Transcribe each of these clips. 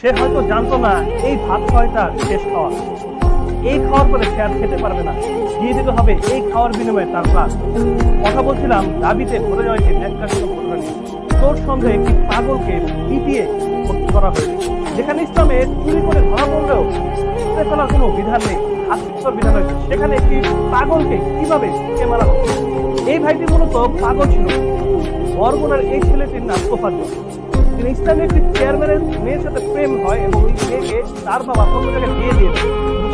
সে হয়তো জানতো না এই ভাত খাওয়াটা শেষ খাওয়া, এই খাওয়ার পরে সে আর খেতে পারবে না, দিয়ে দিতে হবে এই খাওয়ার বিনিময়ে তার প্রাণ। কথা বলছিলাম দাবিতে ভরে যাওয়া একটি ন্যাক্কারজনক ঘটনা নিয়ে। চোর সন্দেহে একটি পাগলকে পিটিয়ে হত্যা করা হয়েছে, যেখানে ইসলামে চুরি করে ধরা পড়লেও মেরে ফেলার কোনো বিধান নেই, হাত বিধান রয়েছে, সেখানে একটি পাগলকে কিভাবে মারা হচ্ছে। এই ভাইটি মূলত পাগল ছিল। বরগুনার এই ছেলেটির নাম তোফাজ্জল। তিনি ইসলামী একটি চেয়ারম্যানের মেয়ের সাথে প্রেম হয় এবং ওই মেয়েকে তার বাবা অন্য জায়গায় বিয়ে দিয়ে দেয়।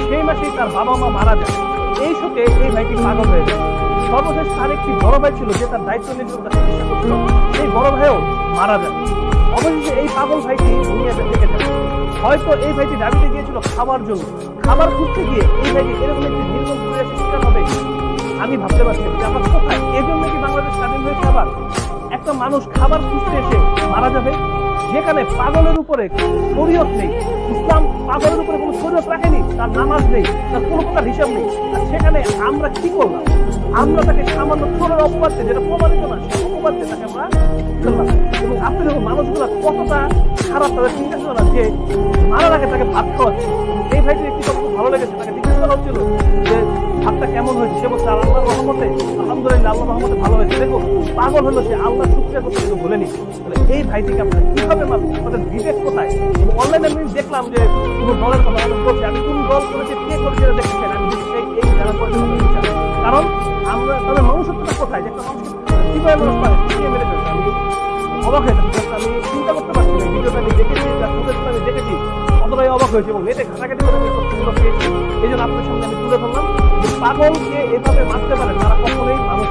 সেই মাসেই তার বাবা মা মারা যায়। এই শোকে এই ভাইটি পাগল হয়ে যায়। সর্বশেষ তার একটি বড় ভাই ছিল যে তার দায়িত্ব নিয়ে তার চিকিৎসা করছিল, সেই বড় ভাইও মারা যায়। অবশেষে এই পাগল ভাইটি দুনিয়াতে থেকে যায়। হয়তো এই ভাইটি দাবিতে গিয়েছিল খাবার জন্য, খাবার খুঁজতে গিয়ে এই ভাইটি এরকম একটি নির্মম পরিবেশের শিকার হবে আমি ভাবতে পারছি যে আমার কোথায়। এই জন্য কি বাংলাদেশ স্বাধীন হয়েছে? আবার একটা মানুষ খাবার খুঁজতে এসে মারা যাবে, যেখানে পাগলের উপরে শরীয়ত নেই, ইসলাম পাগলের উপরে কোনো শরীয়ত রাখেনি, তার নামাজ নেই, তার কোনো প্রকার হিসাব নেই, আর সেখানে আমরা কি করলাম? আমরা তাকে সামান্য চোরের অপবাদে, যেটা প্রমাণিত না সেই অপবাদে তাকে আমরা ফেললাম। এবং আপনি দেখুন মানুষগুলো কতটা খারাপ, তাদের চিন্তা ছিল না যে মারার আগে তাকে ভাত খাওয়াচ্ছে। এই ভাইটির একটি কথা খুব ভালো লেগেছে, তাকে জিজ্ঞেস করা হচ্ছিল যে ভাতটা কেমন হয়েছে, সে বলছে আল্লাহর রহমতে আলহামদুলিল্লাহ, আল্লাহর রহমতে ভালো হয়েছে। দেখুন পাগল হলো সে, আল্লাহ শুকরিয়া করতে কিন্তু ভুলেনি। তাহলে এই ভাইটিকে আপনারা কিভাবে মারবেন? আপনাদের বিবেক কোথায়? অনলাইনে আমি দেখলাম যে কোনো দলের কথা আমাদের বলছে, আমি কোন দল করেছে কে করেছে এটা দেখতে চাই, আমি দেখতে এই যারা করেছে কারণ আমরা তাদের মনুষ্যত্বটা কোথায়, যে একটা মানুষকে কিভাবে মানুষ পারে কে মেরে ফেলছে। আমি অবাক হয়ে যাচ্ছি, আমি চিন্তা করতে পারছি না। ভিডিওটা আমি দেখেছি, আমি দেখেছি, কতটাই অবাক হয়েছে এবং নেটে ঘাটাঘাটি করে আমি তথ্যগুলো পেয়েছি। এই জন্য আপনার সামনে আমি তুলে ধরলাম যে পাগলকে এভাবে মারতে পারে তারা কখনোই মানুষ